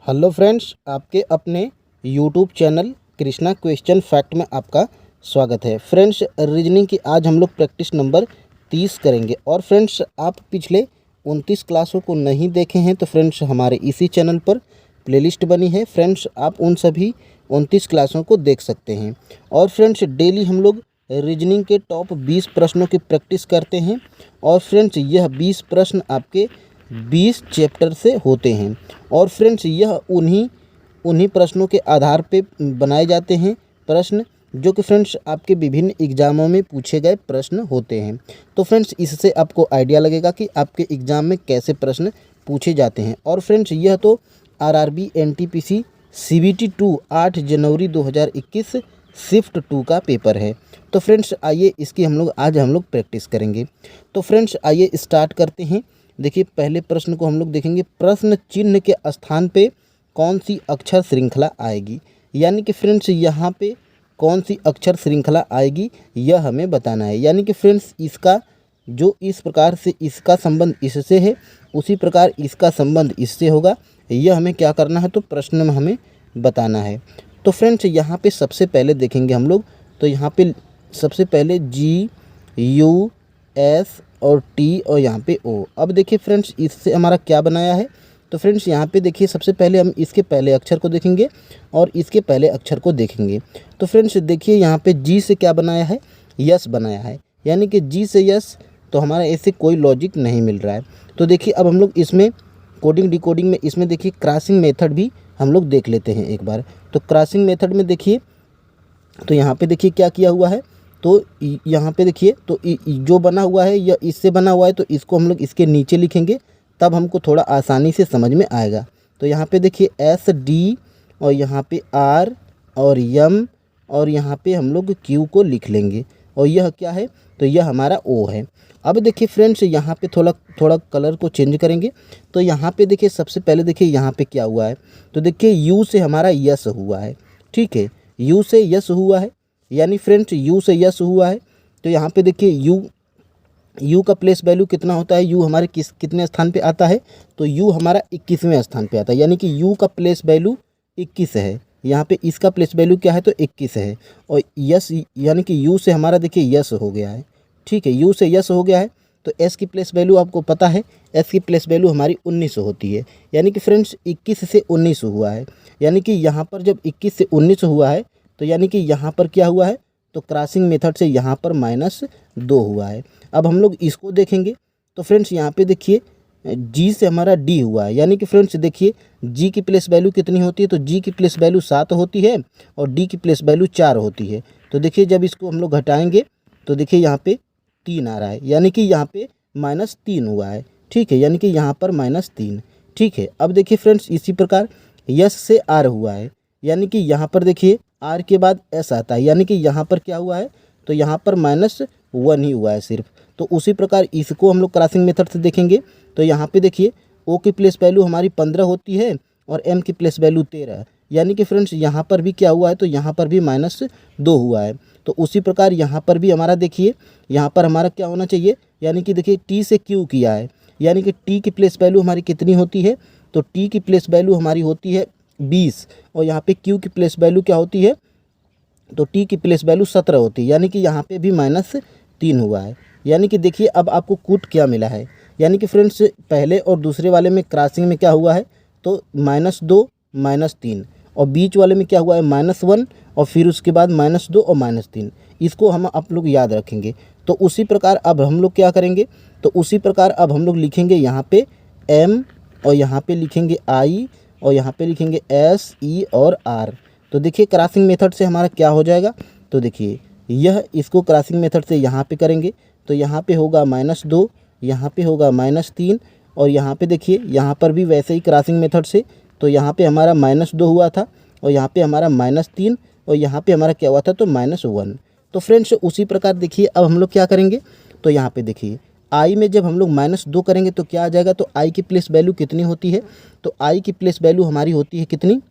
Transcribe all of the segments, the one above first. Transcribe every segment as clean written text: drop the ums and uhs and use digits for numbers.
Hello friends, आपके अपने YouTube channel Krishna question fact में आपका स्वागत है। फ्रेंड्स, रीजनिंग की आज हम लोग प्रैक्टिस नंबर 30 करेंगे। और फ्रेंड्स, आप पिछले 29 क्लासों को नहीं देखे हैं तो फ्रेंड्स हमारे इसी चैनल पर प्लेलिस्ट बनी है। फ्रेंड्स, आप उन सभी 29 क्लासों को देख सकते हैं। और फ्रेंड्स, डेली हम लोग रीजनिंग के टॉप 20 प्रश्नों की प्रैक्टिस करते हैं। और फ्रेंड्स, यह 20 प्रश्न आपके 20 चैप्टर से होते हैं। और फ्रेंड्स, यह उन्हीं प्रश्नों के आधार पे बनाए जाते हैं प्रश्न, जो कि फ्रेंड्स आपके विभिन्न एग्ज़ामों में पूछे गए प्रश्न होते हैं। तो फ्रेंड्स, इससे आपको आइडिया लगेगा कि आपके एग्ज़ाम में कैसे प्रश्न पूछे जाते हैं। और फ्रेंड्स, यह तो आरआरबी एनटीपीसी सीबीटी 2 8 जनवरी 2021 शिफ्ट 2 का पेपर है। तो फ्रेंड्स, आइए इसकी आज हम लोग प्रैक्टिस करेंगे। तो फ्रेंड्स, आइए स्टार्ट करते हैं। देखिए, पहले प्रश्न को हम लोग देखेंगे, प्रश्न चिन्ह के स्थान पे कौन सी अक्षर श्रृंखला आएगी। यानी कि फ्रेंड्स, यहाँ पे कौन सी अक्षर श्रृंखला आएगी यह हमें बताना है। यानी कि फ्रेंड्स, इसका जो इस प्रकार से इसका संबंध इससे है, उसी प्रकार इसका संबंध इससे होगा। यह हमें क्या करना है, तो प्रश्न में हमें बताना है। तो फ्रेंड्स, यहाँ पे सबसे पहले देखेंगे हम लोग, तो यहाँ पे सबसे पहले जी, यू, एस और टी और यहाँ पे ओ। अब देखिए फ्रेंड्स, इससे हमारा क्या बनाया है। तो फ्रेंड्स, यहाँ पे देखिए, सबसे पहले हम इसके पहले अक्षर को देखेंगे और इसके पहले अक्षर को देखेंगे। तो फ्रेंड्स देखिए, यहाँ पे जी से क्या बनाया है, यस बनाया है। यानी कि जी से यस, तो हमारा ऐसे कोई लॉजिक नहीं मिल रहा है। तो देखिए, अब हम लोग इसमें कोडिंग डिकोडिंग में इसमें देखिए क्रॉसिंग मेथड भी हम लोग देख लेते हैं एक बार। तो क्रॉसिंग मेथड में देखिए, तो यहाँ पे देखिए क्या किया हुआ है। तो यहाँ पे देखिए, तो जो बना हुआ है यह इससे बना हुआ है, तो इसको हम लोग इसके नीचे लिखेंगे, तब हमको थोड़ा आसानी से समझ में आएगा। तो यहाँ पे देखिए एस डी और यहाँ पे आर और यम और यहाँ पे हम लोग क्यू को लिख लेंगे। और यह क्या है, तो यह हमारा ओ है। अब देखिए फ्रेंड्स, यहाँ पे थोड़ा कलर को चेंज करेंगे। तो यहाँ पे देखिए, सबसे पहले देखिए यहाँ पे क्या हुआ है। तो देखिए, यू से हमारा यस हुआ है। ठीक है, यू से यस हुआ है। यानी फ्रेंड्स, यू से यस हुआ है। तो यहाँ पे देखिए, यू का प्लेस वैल्यू कितना होता है, यू हमारे कितने स्थान पे आता है, तो यू हमारा 21वें स्थान पे आता है। यानी कि यू का प्लेस वैल्यू 21 है। यहाँ पे इसका प्लेस वैल्यू क्या है, तो 21 है। और यस, यानी कि यू से हमारा देखिए यस हो गया है। ठीक है, यू से यस हो गया है। तो एस की प्लेस वैल्यू आपको पता है, एस की प्लेस वैल्यू हमारी 19 होती है। यानी कि फ्रेंड्स, 21 से 19 हुआ है। यानी कि यहाँ पर जब 21 से 19 हुआ है, तो यानी कि यहाँ पर क्या हुआ है, तो क्रॉसिंग मेथड से यहाँ पर -2 हुआ है। अब हम लोग इसको देखेंगे। तो फ्रेंड्स, यहाँ पे देखिए, जी से हमारा डी हुआ है। यानी कि फ्रेंड्स देखिए, जी की प्लेस वैल्यू कितनी होती है, तो जी की प्लेस वैल्यू 7 होती है और डी की प्लेस वैल्यू 4 होती है। तो देखिए, जब इसको हम लोग घटाएंगे तो देखिए यहाँ पे 3 आ रहा है। यानी कि यहाँ पे -3 हुआ है। ठीक है, यानी कि यहाँ पर -3। ठीक है, अब देखिए फ्रेंड्स, इसी प्रकार यस से आर हुआ है। यानी कि यहाँ पर देखिए, आर के बाद एस आता है। यानी कि यहाँ पर क्या हुआ है, तो यहाँ पर -1 ही हुआ है सिर्फ। तो उसी प्रकार इसको हम लोग क्रॉसिंग मेथड से देखेंगे। तो यहाँ पे देखिए, ओ की प्लेस वैल्यू हमारी 15 होती है और एम की प्लेस वैल्यू 13। यानी कि फ्रेंड्स, यहाँ पर भी क्या हुआ है, तो यहाँ पर भी -2 हुआ है। तो उसी प्रकार यहाँ पर भी हमारा देखिए, यहाँ पर हमारा क्या होना चाहिए, यानी कि देखिए टी से क्यू किया है। यानी कि टी की प्लेस वैल्यू हमारी कितनी होती है, तो टी की प्लेस वैल्यू हमारी होती है 20 और यहाँ पे क्यू की प्लेस वैल्यू क्या होती है, तो टी की प्लेस वैल्यू 17 होती है। यानी कि यहाँ पे भी -3 हुआ है। यानी कि देखिए, अब आपको कूट क्या मिला है। यानी कि फ्रेंड्स, पहले और दूसरे वाले में क्रॉसिंग में क्या हुआ है, तो -2 -3 और बीच वाले में क्या हुआ है, -1 और फिर उसके बाद -2 और -3। इसको हम आप लोग याद रखेंगे। तो उसी प्रकार अब हम लोग क्या करेंगे, तो उसी प्रकार अब हम लोग लिखेंगे यहाँ पे एम और यहाँ पे लिखेंगे आई और यहाँ पे लिखेंगे एस, ई और आर। तो देखिए, क्रॉसिंग मेथड से हमारा क्या हो जाएगा, तो देखिए यह इसको क्रॉसिंग मेथड से यहाँ पे करेंगे तो यहाँ पे होगा -2, यहाँ पे होगा -3 और यहाँ पे देखिए, यहाँ पर भी वैसे ही क्रॉसिंग मेथड से। तो यहाँ पे हमारा -2 हुआ था और यहाँ पे हमारा -3 और यहाँ पे हमारा क्या हुआ था, तो -1। तो फ्रेंड्स, उसी प्रकार देखिए, अब हम लोग क्या करेंगे, तो यहाँ पे देखिए, आई में जब हम लोग -2 करेंगे तो क्या आ जाएगा, तो आई की प्लेस वैल्यू कितनी होती है, तो आई की प्लेस वैल्यू हमारी होती है कितनी,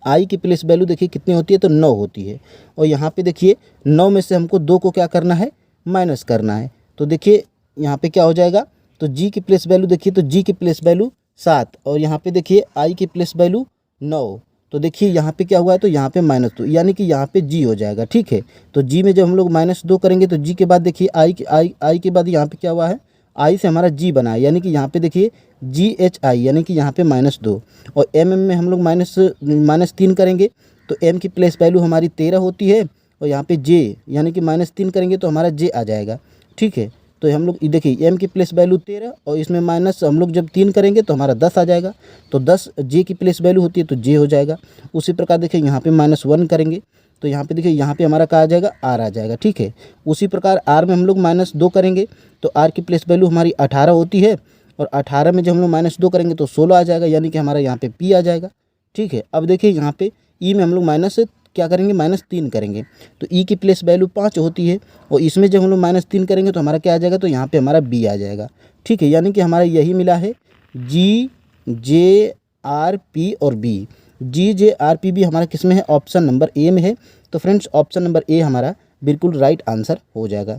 आई की प्लेस वैल्यू देखिए कितनी होती है, तो 9 होती है। और यहाँ पे देखिए, 9 में से हमको 2 को क्या करना है, माइनस करना है। तो देखिए यहाँ पे क्या हो जाएगा, तो जी की प्लेस वैल्यू देखिए, तो जी की प्लेस वैल्यू 7 और यहाँ पे देखिए आई की प्लेस वैल्यू 9। तो देखिए यहाँ पे क्या हुआ है, तो यहाँ पे -2 यानी कि यहाँ पे जी हो जाएगा। ठीक है, तो जी में जब हम लोग -2 करेंगे तो जी के बाद देखिए आई के बाद यहाँ पे क्या हुआ है, आई से हमारा जी बना है, यानी कि यहाँ पे देखिए GHI यानी कि यहाँ पे -2 और एम में हम लोग -3 करेंगे तो एम की प्लेस वैल्यू हमारी 13 होती है और यहाँ पे जे यानी कि -3 करेंगे तो हमारा जे आ जाएगा। ठीक है, तो हम लोग देखिए एम की प्लेस वैल्यू 13 और इसमें माइनस हम लोग जब 3 करेंगे तो हमारा 10 आ जाएगा। तो 10 जे की प्लेस वैल्यू होती है तो जे हो जाएगा। उसी प्रकार देखिए यहाँ पे -1 करेंगे तो यहाँ पे देखिए यहाँ पे हमारा क्या आ जाएगा, आर आ जाएगा। ठीक है, उसी प्रकार आर में हम लोग -2 करेंगे तो आर की प्लेस वैल्यू हमारी 18 होती है और 18 में जब हम लोग -2 करेंगे तो 16 आ जाएगा, यानी कि हमारा यहाँ पे पी आ जाएगा। ठीक है, अब देखिए यहाँ पे ई में हम लोग क्या करेंगे, -3 करेंगे तो ई की प्लेस वैल्यू 5 होती है और इसमें जब हम लोग -3 करेंगे तो हमारा क्या आ जाएगा, तो यहाँ पे हमारा बी आ जाएगा। ठीक है, यानी कि हमारा यही मिला है GJRP और बी। GJRP भी हमारा किस में है, ऑप्शन नंबर ए में है। तो फ्रेंड्स ऑप्शन नंबर ए हमारा बिल्कुल राइट आंसर हो जाएगा।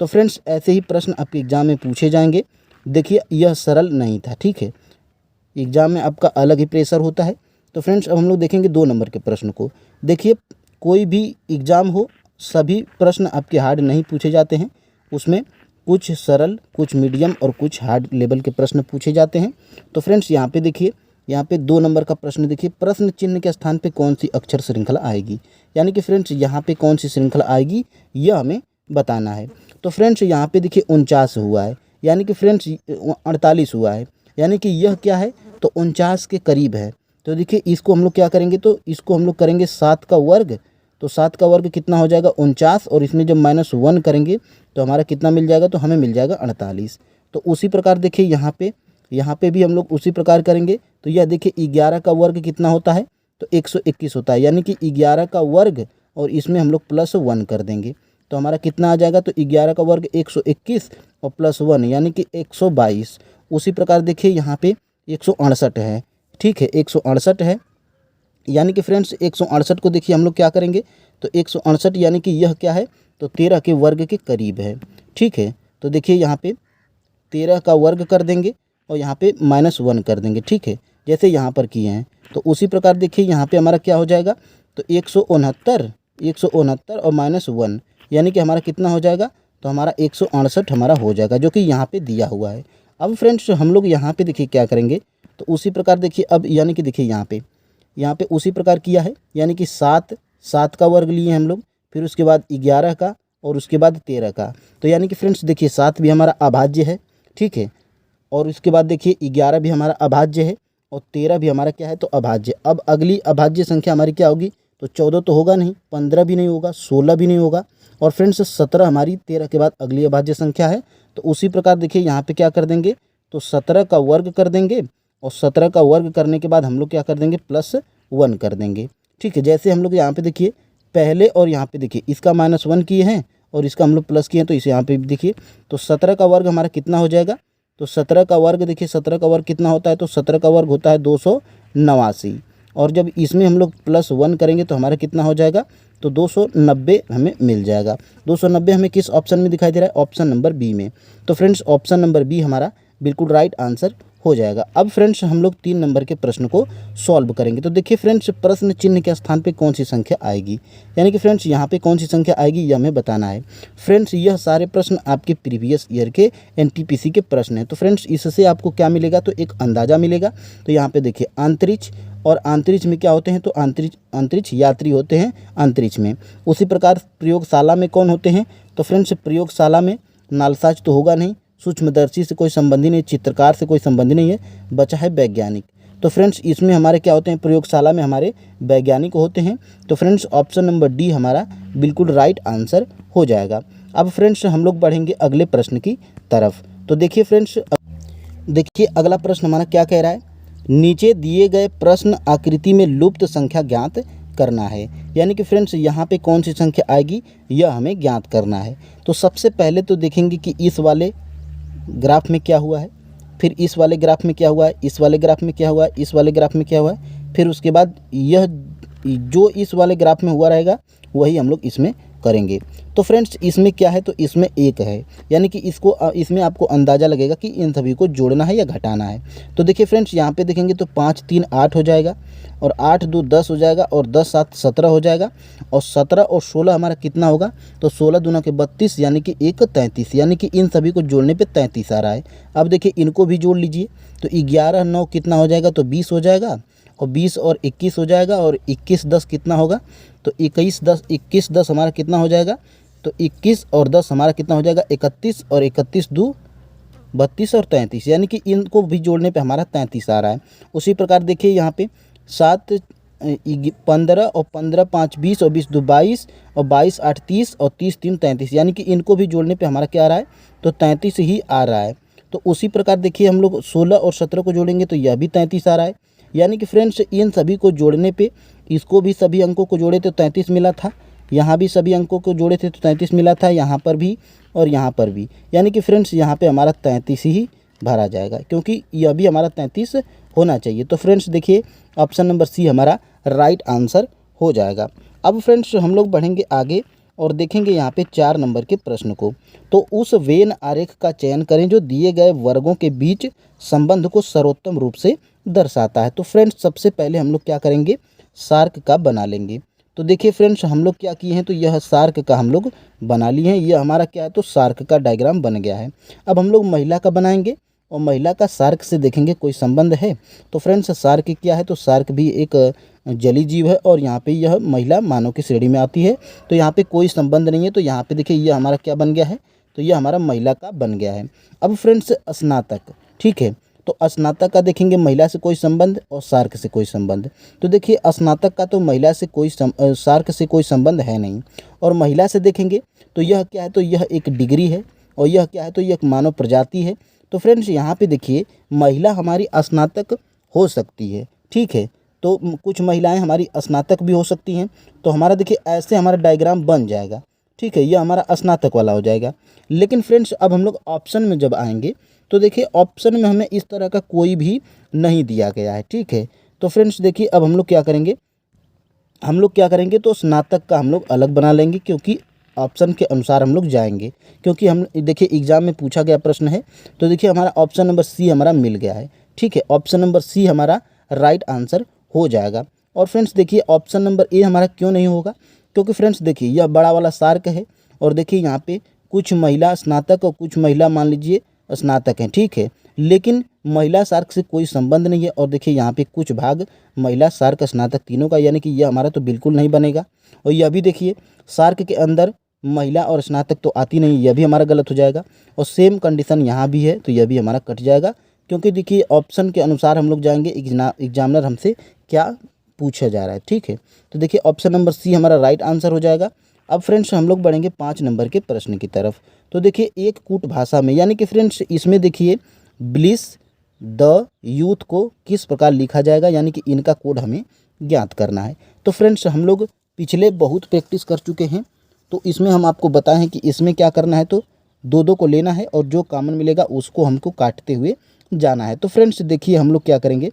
तो फ्रेंड्स ऐसे ही प्रश्न आपके एग्जाम में पूछे जाएंगे। देखिए यह सरल नहीं था। ठीक है, एग्जाम में आपका अलग ही प्रेशर होता है। तो फ्रेंड्स अब हम लोग देखेंगे 2 नंबर के प्रश्न को। देखिए कोई भी एग्ज़ाम हो, सभी प्रश्न आपके हार्ड नहीं पूछे जाते हैं, उसमें कुछ सरल, कुछ मीडियम और कुछ हार्ड लेवल के प्रश्न पूछे जाते हैं। तो फ्रेंड्स यहाँ पे देखिए, यहाँ पे 2 नंबर का प्रश्न देखिए, प्रश्न चिन्ह के स्थान पे कौन सी अक्षर श्रृंखला आएगी, यानी कि फ्रेंड्स यहाँ पे कौन सी श्रृंखला आएगी यह हमें बताना है। तो फ्रेंड्स यहाँ पे देखिए 49 हुआ है, यानी कि फ्रेंड्स 48 हुआ है, यानी कि यह क्या है, तो 49 के करीब है। तो देखिए इसको हम लोग क्या करेंगे, तो इसको हम लोग करेंगे 7 का वर्ग। तो 7 का वर्ग कितना हो जाएगा, 49 और इसमें जब -1 करेंगे तो हमारा कितना मिल जाएगा, तो हमें मिल जाएगा 48। तो उसी प्रकार देखिए यहाँ पे भी हम लोग उसी प्रकार करेंगे। तो यह देखिए 11 का वर्ग कितना होता है, तो 121 होता है, यानी कि 11 का वर्ग और इसमें हम लोग +1 कर देंगे तो हमारा कितना आ जाएगा, तो 11 का वर्ग 121 और +1 यानी कि 122। उसी प्रकार देखिए यहाँ पे 168 है। ठीक है, 168 है, यानी कि फ्रेंड्स 168 को देखिए हम लोग क्या करेंगे, तो 168 यानी कि यह क्या है, तो 13 के वर्ग के करीब है। ठीक है, तो देखिए यहाँ पे 13 का वर्ग कर देंगे और यहाँ पे -1 कर देंगे। ठीक है, जैसे यहाँ पर किए हैं। तो उसी प्रकार देखिए यहाँ पे हमारा क्या हो जाएगा, तो 169 और -1 यानी कि हमारा कितना हो जाएगा, तो हमारा 168 हमारा हो जाएगा, जो कि यहाँ पे दिया हुआ है। अब फ्रेंड्स हम लोग यहाँ पे देखिए क्या करेंगे, तो उसी प्रकार देखिए अब यानी कि देखिए यहाँ पे उसी प्रकार किया है, यानी कि 7 का वर्ग लिए हम लोग, फिर उसके बाद 11 का और उसके बाद 13 का। तो यानी कि फ्रेंड्स देखिए 7 भी हमारा अभाज्य है। ठीक है, और उसके बाद देखिए 11 भी हमारा अभाज्य है और 13 भी हमारा क्या है, तो अभाज्य। अब अगली अभाज्य संख्या हमारी क्या होगी, तो 14 तो होगा नहीं, 15 भी नहीं होगा, 16 भी नहीं होगा और फ्रेंड्स 17 हमारी 13 के बाद अगली अभाज्य संख्या है। तो उसी प्रकार देखिए यहाँ पे क्या कर देंगे, तो 17 का वर्ग कर देंगे और 17 का वर्ग करने के बाद हम लोग क्या कर देंगे, +1 कर देंगे। ठीक है, जैसे हम लोग यहाँ पे देखिए पहले और यहाँ पे देखिए इसका -1 किए हैं और इसका हम लोग प्लस किए हैं, तो इसे यहाँ पे भी देखिए, तो 17 का वर्ग हमारा कितना हो जाएगा, तो 17 का वर्ग देखिए 17 का वर्ग कितना होता है, तो 17 का वर्ग होता है 289 और जब इसमें हम लोग +1 करेंगे तो हमारा कितना हो जाएगा, तो 290 हमें मिल जाएगा। 290 हमें किस ऑप्शन में दिखाई दे रहा है, ऑप्शन नंबर बी में। तो फ्रेंड्स ऑप्शन नंबर बी हमारा बिल्कुल राइट आंसर हो जाएगा। अब फ्रेंड्स हम लोग 3 नंबर के प्रश्न को सॉल्व करेंगे। तो देखिए फ्रेंड्स प्रश्न चिन्ह के स्थान पे कौन सी संख्या आएगी, यानी कि फ्रेंड्स यहाँ पे कौन सी संख्या आएगी यह हमें बताना है। फ्रेंड्स यह सारे प्रश्न आपके प्रीवियस ईयर के एनटीपीसी के प्रश्न हैं। तो फ्रेंड्स इससे आपको क्या मिलेगा, तो एक अंदाज़ा मिलेगा। तो यहाँ पे देखिए अंतरिक्ष और अंतरिक्ष में क्या होते हैं, तो अंतरिक्ष यात्री होते हैं अंतरिक्ष में। उसी प्रकार प्रयोगशाला में कौन होते हैं, तो फ्रेंड्स प्रयोगशाला में नालसाज तो होगा नहीं, सूक्ष्मदर्शी से कोई संबंधी नहीं, चित्रकार से कोई संबंधी नहीं है, बचा है वैज्ञानिक। तो फ्रेंड्स इसमें हमारे क्या होते हैं, प्रयोगशाला में हमारे वैज्ञानिक होते हैं। तो फ्रेंड्स ऑप्शन नंबर डी हमारा बिल्कुल राइट आंसर हो जाएगा। अब फ्रेंड्स हम लोग बढ़ेंगे अगले प्रश्न की तरफ। तो देखिए फ्रेंड्स, देखिए अगला प्रश्न हमारा क्या कह रहा है, नीचे दिए गए प्रश्न आकृति में लुप्त संख्या ज्ञात करना है। यानी कि फ्रेंड्स यहाँ पे कौन सी संख्या आएगी यह हमें ज्ञात करना है। तो सबसे पहले तो देखेंगे कि इस वाले ग्राफ में क्या हुआ है, फिर इस वाले ग्राफ में क्या हुआ है, इस वाले ग्राफ में क्या हुआ है, इस वाले ग्राफ में क्या हुआ है, फिर उसके बाद यह जो इस वाले ग्राफ में हुआ रहेगा वही हम लोग इसमें करेंगे। तो फ्रेंड्स इसमें क्या है, तो इसमें 1 है, यानी कि इसमें आपको अंदाज़ा लगेगा कि इन सभी को जोड़ना है या घटाना है। तो देखिए फ्रेंड्स यहाँ पे देखेंगे तो 5 3 8 हो जाएगा, और 8 2 10 हो जाएगा, और 10 7 17 हो जाएगा, और 17 और 16 हमारा कितना होगा, तो 16 दूना के 32, यानी कि 1 33, यानी कि इन सभी को जोड़ने पे 33 आ रहा है। अब देखिए इनको भी जोड़ लीजिए, तो 11 9 कितना हो जाएगा, तो 20 हो जाएगा, और 20 और 21 हो जाएगा, और 21 10 कितना होगा, तो 21 10 हमारा कितना हो जाएगा, तो 21 और 10 हमारा कितना हो जाएगा, 31, और 31 2 32 और 33, यानी कि इनको भी जोड़ने पे हमारा 33 आ रहा है। उसी प्रकार देखिए यहाँ पे 7 15, और 15 5 20, और 20 2 22, और 22 8 30, और 30 3 33, यानी कि इनको भी जोड़ने पे हमारा क्या आ रहा है, तो 33 ही आ रहा है। तो उसी प्रकार देखिए हम लोग 16 और 17 को जोड़ेंगे तो यह भी 33 आ रहा है। यानी कि फ्रेंड्स इन सभी को जोड़ने पे, इसको भी सभी अंकों को जोड़े तो 33 मिला था, यहाँ भी सभी अंकों को जोड़े थे तो 33 मिला था, यहाँ पर भी और यहाँ पर भी, यानी कि फ्रेंड्स यहाँ पे हमारा 33 ही भरा जाएगा, क्योंकि यह भी हमारा 33 होना चाहिए। तो फ्रेंड्स देखिए ऑप्शन नंबर सी हमारा राइट आंसर हो जाएगा। अब फ्रेंड्स हम लोग बढ़ेंगे आगे और देखेंगे यहाँ पे 4 नंबर के प्रश्न को। तो उस वेन आरेख का चयन करें जो दिए गए वर्गों के बीच संबंध को सर्वोत्तम रूप से दर्शाता है। तो फ्रेंड्स सबसे पहले हम लोग क्या करेंगे, सार्क का बना लेंगे। तो देखिए फ्रेंड्स हम लोग क्या किए हैं, तो यह सार्क का हम लोग बना लिए हैं। यह हमारा क्या है, तो सार्क का डायग्राम बन गया है। अब हम लोग महिला का बनाएंगे, और महिला का सार्क से देखेंगे कोई संबंध है। तो फ्रेंड्स सार्क क्या है, तो सार्क भी एक जलीय जीव है, और यहाँ पे यह महिला मानव की श्रेणी में आती है। तो यहाँ पे कोई संबंध नहीं है, तो यहाँ पे देखिए यह हमारा क्या बन गया है, तो यह हमारा महिला का बन गया है। अब फ्रेंड्स स्नातक, ठीक है, तो स्नातक का देखेंगे महिला से कोई संबंध और सार्क से कोई संबंध। तो देखिए स्नातक का तो महिला से सार्क से कोई संबंध है नहीं। और महिला से देखेंगे तो यह क्या है, तो यह एक डिग्री है, और यह क्या है, तो यह एक मानव प्रजाति है। तो फ्रेंड्स यहाँ पे देखिए महिला हमारी स्नातक हो सकती है, ठीक है, तो कुछ महिलाएं हमारी स्नातक भी हो सकती हैं। तो हमारा देखिए ऐसे हमारा डायग्राम बन जाएगा, ठीक है, यह हमारा स्नातक वाला हो जाएगा। लेकिन फ्रेंड्स अब हम लोग ऑप्शन में जब आएंगे तो देखिए ऑप्शन में हमें इस तरह का कोई भी नहीं दिया गया है, ठीक है। तो फ्रेंड्स देखिए अब हम लोग क्या करेंगे, तो स्नातक का हम लोग अलग बना लेंगे, क्योंकि ऑप्शन के अनुसार हम लोग जाएंगे। क्योंकि हम देखिए एग्जाम में पूछा गया प्रश्न है, तो देखिए हमारा ऑप्शन नंबर सी हमारा मिल गया है, ठीक है, ऑप्शन नंबर सी हमारा राइट आंसर हो जाएगा। और फ्रेंड्स देखिए ऑप्शन नंबर ए हमारा क्यों नहीं होगा, क्योंकि फ्रेंड्स देखिए यह बड़ा वाला सार्क है, और देखिए यहाँ पे कुछ महिला स्नातक और कुछ महिला मान लीजिए स्नातक हैं, ठीक है, लेकिन महिला सार्क से कोई संबंध नहीं है। और देखिए यहाँ पे कुछ भाग महिला सार्क स्नातक तीनों का, यानी कि यह हमारा तो बिल्कुल नहीं बनेगा। और यह भी देखिए सार्क के अंदर महिला और स्नातक तो आती नहीं, यह भी हमारा गलत हो जाएगा। और सेम कंडीशन यहाँ भी है, तो यह भी हमारा कट जाएगा, क्योंकि देखिए ऑप्शन के अनुसार हम लोग जाएंगे, एग्जामिनर हमसे क्या पूछा जा रहा है, ठीक है। तो देखिए ऑप्शन नंबर सी हमारा राइट आंसर हो जाएगा। अब फ्रेंड्स हम लोग बढ़ेंगे 5 नंबर के प्रश्न की तरफ। तो देखिए एक कूट भाषा में, यानी कि फ्रेंड्स इसमें देखिए ब्लिस द यूथ को किस प्रकार लिखा जाएगा, यानी कि इनका कोड हमें ज्ञात करना है। तो फ्रेंड्स हम लोग पिछले बहुत प्रैक्टिस कर चुके हैं, तो इसमें हम आपको बताएं हैं कि इसमें क्या करना है, तो 2 को लेना है, और जो कॉमन मिलेगा उसको हमको काटते हुए जाना है। तो फ्रेंड्स देखिए हम लोग क्या करेंगे,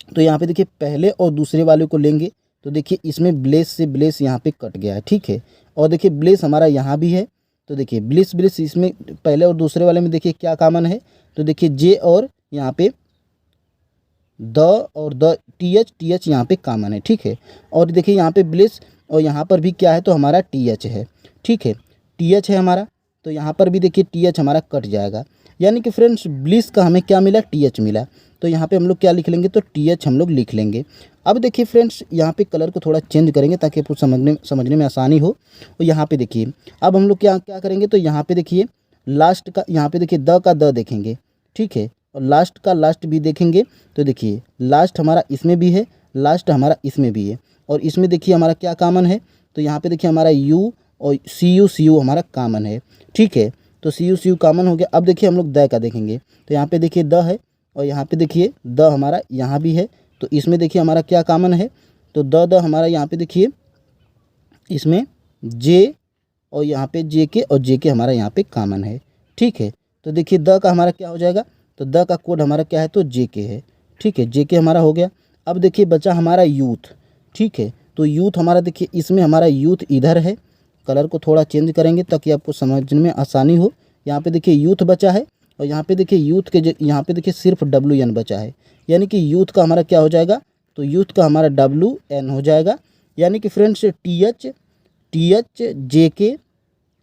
तो यहाँ पे देखिए पहले और दूसरे वाले को लेंगे, तो देखिए इसमें ब्लेस से ब्लेस यहाँ पे कट गया है, ठीक है। और देखिए ब्लेस हमारा यहाँ भी है, तो देखिए ब्लेस इसमें पहले और दूसरे वाले में देखिए क्या कॉमन है, तो देखिए जे और यहाँ पे द और द टी एच यहाँ पे कॉमन है, ठीक है। और देखिए यहाँ पे ब्लेस और यहाँ पर भी क्या है, तो हमारा टी एच है, ठीक है, टी एच है हमारा, तो यहाँ पर भी देखिए टी एच हमारा कट जाएगा। यानी कि फ्रेंड्स ब्लिस का हमें क्या मिला, टी एच मिला, तो यहाँ पे हम लोग क्या लिख लेंगे, तो टी एच हम लोग लिख लेंगे। अब देखिए फ्रेंड्स यहाँ पे कलर को थोड़ा चेंज करेंगे ताकि आपको समझने में आसानी हो। और यहाँ पे देखिए अब हम लोग क्या करेंगे, तो यहाँ पे देखिए लास्ट का, यहाँ पे देखिए द का द देखेंगे, ठीक है, और लास्ट का लास्ट भी देखेंगे। तो देखिए लास्ट हमारा इसमें भी है, लास्ट हमारा इसमें भी है, और इसमें देखिए हमारा क्या कॉमन है, तो यहाँ पे देखिए हमारा यू और सी यू हमारा कॉमन है, ठीक है, तो सी यू कॉमन हो गया। अब देखिए हम लोग द का देखेंगे, तो यहाँ पे देखिए द है, और यहाँ पे देखिए द हमारा यहाँ भी है, तो इसमें देखिए हमारा क्या कॉमन है, तो द हमारा यहाँ पे देखिए इसमें जे, और यहाँ पे जे के, और जे के हमारा यहाँ पे कॉमन है, ठीक है। तो देखिए द का हमारा क्या हो जाएगा, तो द का कोड हमारा क्या है, तो जे के है, ठीक है, जे के हमारा हो गया। अब देखिए बचा हमारा यूथ, ठीक है, तो यूथ हमारा देखिए इसमें हमारा यूथ इधर है, कलर को थोड़ा चेंज करेंगे ताकि आपको समझने में आसानी हो। यहाँ पे देखिए यूथ बचा है और यहाँ पे देखिए यूथ के यहाँ पे देखिए सिर्फ WN बचा है, यानी कि यूथ का हमारा क्या हो जाएगा, तो यूथ का हमारा WN हो जाएगा, यानी कि फ्रेंड्स TH JK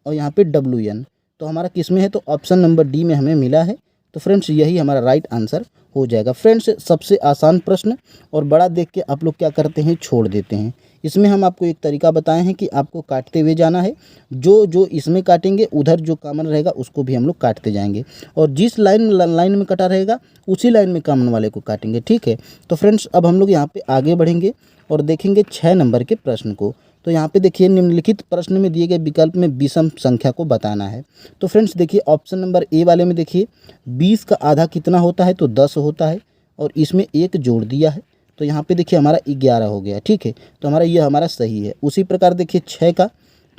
और यहाँ पे WN तो हमारा किस में है, तो ऑप्शन नंबर डी में हमें मिला है। तो फ्रेंड्स यही हमारा राइट आंसर हो जाएगा। फ्रेंड्स सबसे आसान प्रश्न और बड़ा देख के आप लोग क्या करते हैं, छोड़ देते हैं। इसमें हम आपको एक तरीका बताए हैं कि आपको काटते हुए जाना है, जो इसमें काटेंगे उधर जो कॉमन रहेगा उसको भी हम लोग काटते जाएंगे, और जिस लाइन में कटा रहेगा उसी लाइन में कॉमन वाले को काटेंगे, ठीक है। तो फ्रेंड्स अब हम लोग यहाँ पे आगे बढ़ेंगे और देखेंगे 6 नंबर के प्रश्न को। तो यहाँ पे देखिए निम्नलिखित प्रश्न में दिए गए विकल्प में विषम संख्या को बताना है। तो फ्रेंड्स देखिए ऑप्शन नंबर ए वाले में देखिए 20 का आधा कितना होता है, तो 10 होता है, और इसमें 1 जोड़ दिया है तो यहाँ पे देखिए हमारा 11 हो गया, ठीक है। तो हमारा यह हमारा सही है। उसी प्रकार देखिए 6 का,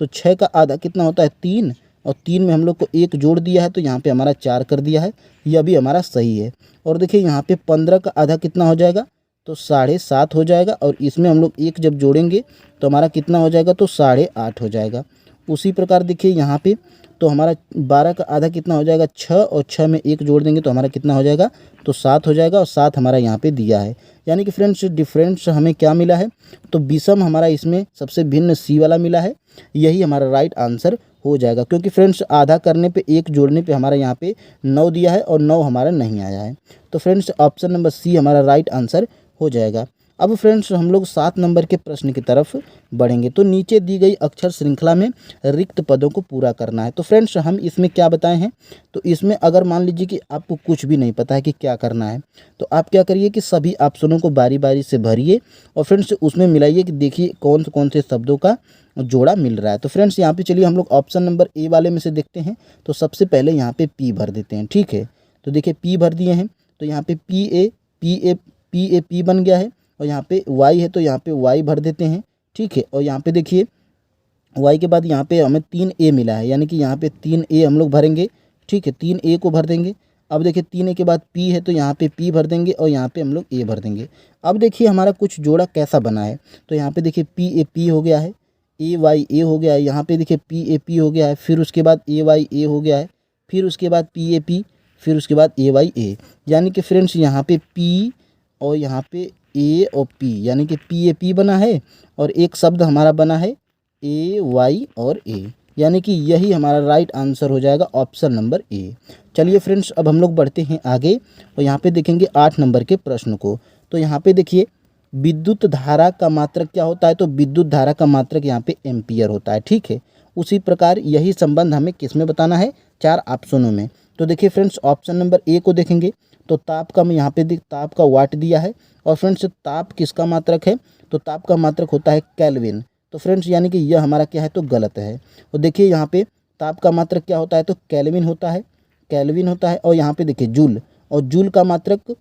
तो 6 का आधा कितना होता है, 3, और 3 में हम लोग को 1 जोड़ दिया है तो यहाँ पे हमारा 4 कर दिया है, यह भी हमारा सही है। और देखिए यहाँ पे 15 का आधा कितना हो जाएगा, तो 7.5 हो जाएगा, और इसमें हम लोग 1 जब जोड़ेंगे तो हमारा कितना हो जाएगा, तो 8.5 हो जाएगा। उसी प्रकार देखिए यहाँ पे तो हमारा 12 का आधा कितना हो जाएगा, 6, और 6 में 1 जोड़ देंगे तो हमारा कितना हो जाएगा, तो 7 हो जाएगा, और 7 हमारा यहाँ पे दिया है। यानी कि फ्रेंड्स डिफरेंस हमें क्या मिला है, तो विषम हमारा इसमें सबसे भिन्न सी वाला मिला है, यही हमारा राइट आंसर हो जाएगा। क्योंकि फ्रेंड्स आधा करने पे 1 जोड़ने पे हमारा यहाँ पे 9 दिया है और 9 हमारा नहीं आया है। तो फ्रेंड्स ऑप्शन नंबर सी हमारा राइट आंसर हो जाएगा। अब फ्रेंड्स हम लोग 7 नंबर के प्रश्न की तरफ बढ़ेंगे। तो नीचे दी गई अक्षर श्रृंखला में रिक्त पदों को पूरा करना है। तो फ्रेंड्स हम इसमें क्या बताए हैं, तो इसमें अगर मान लीजिए कि आपको कुछ भी नहीं पता है कि क्या करना है, तो आप क्या करिए कि सभी ऑप्शनों को बारी बारी से भरिए और फ्रेंड्स उसमें मिलाइए कि देखिए कौन से शब्दों का जोड़ा मिल रहा है। तो फ्रेंड्स यहाँ पे चलिए हम लोग ऑप्शन नंबर ए वाले में से देखते हैं। तो सबसे पहले यहाँ पे P भर देते हैं, ठीक है। तो देखिए P भर दिए हैं, तो यहाँ पे P बन गया है, और यहाँ पे Y है तो यहाँ पे Y भर देते हैं, ठीक है। और यहाँ पे देखिए Y के बाद यहाँ पे हमें 3A मिला है, यानी कि यहाँ पे 3A हम लोग भरेंगे, ठीक है। 3A को भर देंगे। अब देखिए 3A के बाद P है तो यहाँ पे P भर देंगे, और यहाँ पे हम लोग A भर देंगे। अब देखिए हमारा कुछ जोड़ा कैसा बना है, तो यहाँ पे देखिए PA हो गया है, AYA हो गया है, यहाँ पे देखिए PAP हो गया है, फिर उसके बाद AYA हो गया है, फिर उसके बाद PAP, फिर उसके बाद AYA। यानी कि फ्रेंड्स यहाँ पे P और यहाँ पे A और P, यानी कि PAP बना है, और एक शब्द हमारा बना है AY और A, यानी कि यही हमारा राइट आंसर हो जाएगा ऑप्शन नंबर ए। चलिए फ्रेंड्स अब हम लोग बढ़ते हैं आगे और यहाँ पे देखेंगे 8 नंबर के प्रश्न को। तो यहाँ पे देखिए विद्युत धारा का मात्रक क्या होता है, तो विद्युत धारा का मात्रक यहाँ पे एम्पियर होता है, ठीक है। उसी प्रकार यही संबंध हमें किस में बताना है, 4 ऑप्शनों में। तो देखिए फ्रेंड्स ऑप्शन नंबर ए को देखेंगे तो ताप का यहाँ पे ताप का वाट दिया है, और फ्रेंड्स ताप किसका मात्रक है, तो ताप का मात्रक होता है केल्विन। तो फ्रेंड्स यानी कि यह हमारा क्या है, तो गलत है। तो देखिए यहाँ पे ताप का मात्रक क्या होता है, तो केल्विन होता है, केल्विन होता है। और यहाँ पे देखिए जूल, और जूल का मात्रक,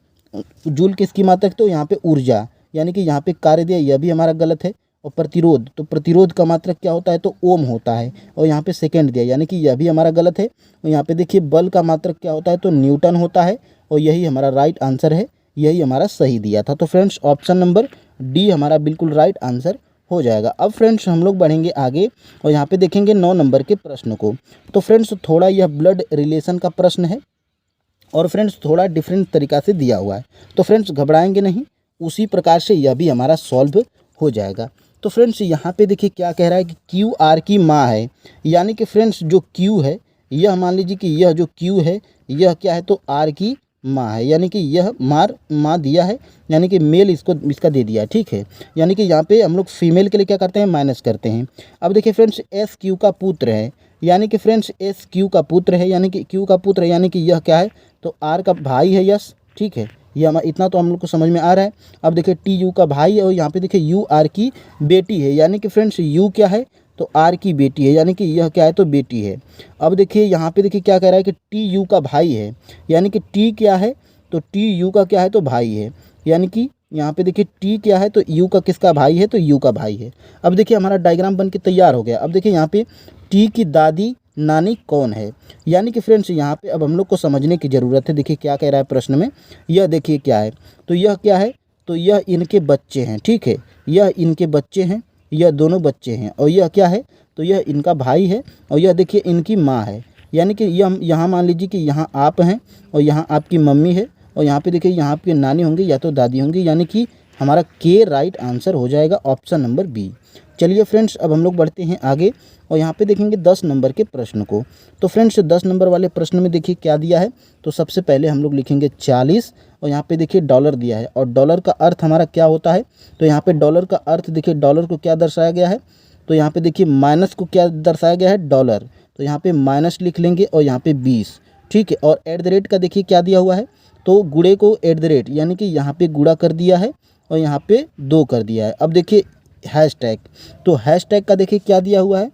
जूल किसकी मात्रक, तो यहाँ पे ऊर्जा, यानी कि यहाँ पे कार्य दिया, यह भी हमारा गलत है। और प्रतिरोध, तो प्रतिरोध का मात्रक क्या होता है, तो ओम होता है, और यहाँ पे सेकंड दिया, यानी कि यह भी हमारा गलत है। और यहाँ पे देखिए बल का मात्रक क्या होता है, तो न्यूटन होता है, और यही हमारा राइट आंसर है, यही हमारा सही दिया था। तो फ्रेंड्स ऑप्शन नंबर डी हमारा बिल्कुल राइट आंसर हो जाएगा। अब फ्रेंड्स हम लोग बढ़ेंगे आगे और यहाँ पे देखेंगे 9 नंबर के प्रश्न को। तो फ्रेंड्स थोड़ा यह ब्लड रिलेशन का प्रश्न है, और फ्रेंड्स थोड़ा डिफरेंट तरीका से दिया हुआ है, तो फ्रेंड्स घबराएंगे नहीं, उसी प्रकार से यह भी हमारा सॉल्व हो जाएगा। तो फ्रेंड्स यहाँ पे देखिए क्या कह रहा है कि क्यू आर की माँ है, यानी कि फ्रेंड्स जो क्यू है, यह मान लीजिए कि यह जो क्यू है यह क्या है, तो आर की माँ है, यानी कि यह माँ दिया है, यानी कि मेल इसका दे दिया है, ठीक है। यानी कि यहाँ पे हम लोग फीमेल के लिए क्या करते हैं, माइनस करते हैं। अब देखिए फ्रेंड्स एस क्यू का पुत्र है, यानी कि फ्रेंड्स एस क्यू का पुत्र है, यानी कि क्यू का पुत्र है, यानी कि यह क्या है, तो आर का भाई है, यस, ठीक है। ये हमारा इतना तो हम लोग को समझ में आ रहा है। अब देखिए टी यू का भाई है, और यहाँ पे देखिए यू आर की बेटी है, यानी कि फ्रेंड्स यू क्या है, तो आर की बेटी है, यानी कि यह क्या है, तो बेटी है। अब देखिए यहाँ पे देखिए क्या कह रहा है कि टी यू का भाई है, यानी कि टी क्या है, तो टी यू का क्या है, तो भाई है, यानी कि यहाँ पे देखिए टी क्या है, तो यू का किसका भाई है, तो यू का भाई है। अब देखिए हमारा डायग्राम बन के तैयार हो गया। अब देखिए यहाँ पे टी की दादी नानी कौन है, यानी कि फ्रेंड्स यहाँ पे अब हम लोग को समझने की ज़रूरत है। देखिए क्या कह रहा है प्रश्न में, यह देखिए क्या है, तो यह क्या है, तो यह इनके बच्चे हैं, ठीक है, यह इनके बच्चे हैं, यह दोनों बच्चे हैं। और यह क्या है, तो यह इनका भाई है और यह देखिए इनकी माँ है। यानी कि यहाँ मान लीजिए कि यहाँ आप हैं और यहाँ आपकी मम्मी है और यहाँ पे देखिए यहाँ आपकी नानी होंगी या तो दादी होंगी, यानी कि हमारा के राइट आंसर हो जाएगा ऑप्शन नंबर बी। चलिए फ्रेंड्स, अब हम लोग बढ़ते हैं आगे और यहाँ पे देखेंगे 10 नंबर के प्रश्न को। तो फ्रेंड्स 10 नंबर वाले प्रश्न में देखिए क्या दिया है। तो सबसे पहले हम लोग लिखेंगे 40 और यहाँ पे देखिए डॉलर दिया है और डॉलर का अर्थ हमारा क्या होता है। तो यहाँ पे डॉलर का अर्थ देखिए, डॉलर को क्या दर्शाया गया है, तो यहाँ पे देखिए माइनस को क्या दर्शाया गया है, डॉलर। तो यहाँ पे माइनस लिख लेंगे और यहाँ पे 20, ठीक है। और एट द रेट का देखिए क्या दिया हुआ है, तो गुणे को एट द रेट यानी कि यहाँ पे गुणा कर दिया है और यहाँ पे 2 कर दिया है। अब देखिए हैशटैग, तो हैशटैग का देखिए क्या दिया हुआ है,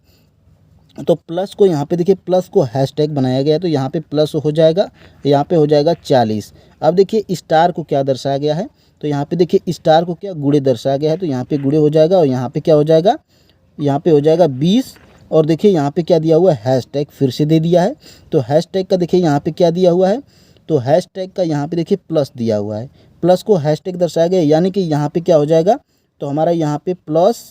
तो प्लस को यहाँ पे देखिए प्लस को हैशटैग बनाया गया है, तो यहाँ पे प्लस हो जाएगा, यहाँ पे हो जाएगा 40। अब देखिए स्टार को क्या दर्शाया गया है, तो यहाँ पे देखिए स्टार को क्या गुणे दर्शाया गया है, तो यहाँ पे गुणे हो जाएगा और यहाँ पे क्या हो जाएगा, यहाँ पे हो जाएगा 20। और देखिए यहाँ पे क्या दिया हुआ है, हैशटैग फिर से दे दिया है। तो हैशटैग का देखिए यहाँ पे क्या दिया हुआ है, तो हैशटैग का यहाँ पे देखिए प्लस दिया हुआ है, प्लस को हैशटैग दर्शाया गया, यानी कि यहाँ पे क्या हो जाएगा, तो हमारा यहाँ पे प्लस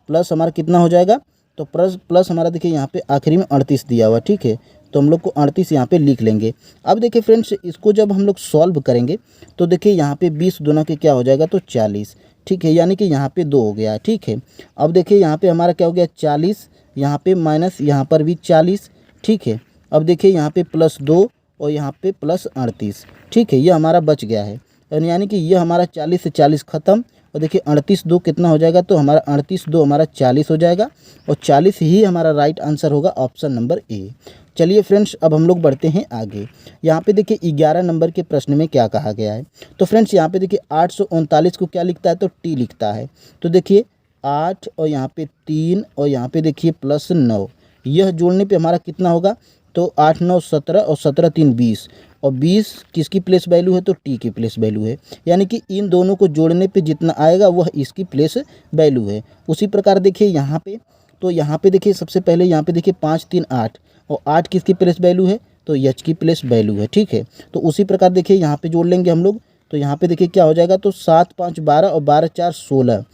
प्लस हमारा कितना हो जाएगा, तो प्लस प्लस हमारा देखिए यहाँ पे आखिरी में 38 दिया हुआ, ठीक है। तो हम लोग को 38 यहाँ पे लिख लेंगे। अब देखिए फ्रेंड्स, इसको जब हम लोग सॉल्व करेंगे तो देखिए यहाँ पे 20 दोनों के क्या हो जाएगा, तो 40, ठीक है, यानी कि यहाँ पे 2 हो गया, ठीक है। अब देखिए यहाँ पे हमारा क्या हो गया, 40, यहाँ पे माइनस यहाँ पर भी 40, ठीक है। अब देखिए यहाँ पे +2 और यहाँ पे +38, ठीक है, ये हमारा बच गया है। और यानी कि ये हमारा 40 से 40 ख़त्म और देखिए 38 2 कितना हो जाएगा, तो हमारा 38 2 हमारा 40 हो जाएगा और 40 ही हमारा राइट आंसर होगा, ऑप्शन नंबर ए। चलिए फ्रेंड्स, अब हम लोग बढ़ते हैं आगे। यहाँ पे देखिए 11 नंबर के प्रश्न में क्या कहा गया है। तो फ्रेंड्स यहाँ पे देखिए 839 को क्या लिखता है, तो टी लिखता है। तो देखिए 8 और यहाँ पे 3 और यहाँ पे देखिए +9, यह जोड़ने पे हमारा कितना होगा, तो 8 9 17 और 17 3 20 और 20 किसकी प्लेस वैल्यू है, तो टी की प्लेस वैल्यू है। यानी कि इन दोनों को जोड़ने पे जितना आएगा वह इसकी प्लेस वैल्यू है। उसी प्रकार देखिए यहाँ पे, तो यहाँ पे देखिए सबसे पहले यहाँ पे देखिए 5 3 8 और 8 किसकी प्लेस वैल्यू है, तो एच की प्लेस वैल्यू है, ठीक है। तो उसी प्रकार देखिए यहाँ पे जोड़ लेंगे हम लोग, तो यहाँ पे देखिए क्या हो जाएगा, तो 7 5 12 और 12 4 16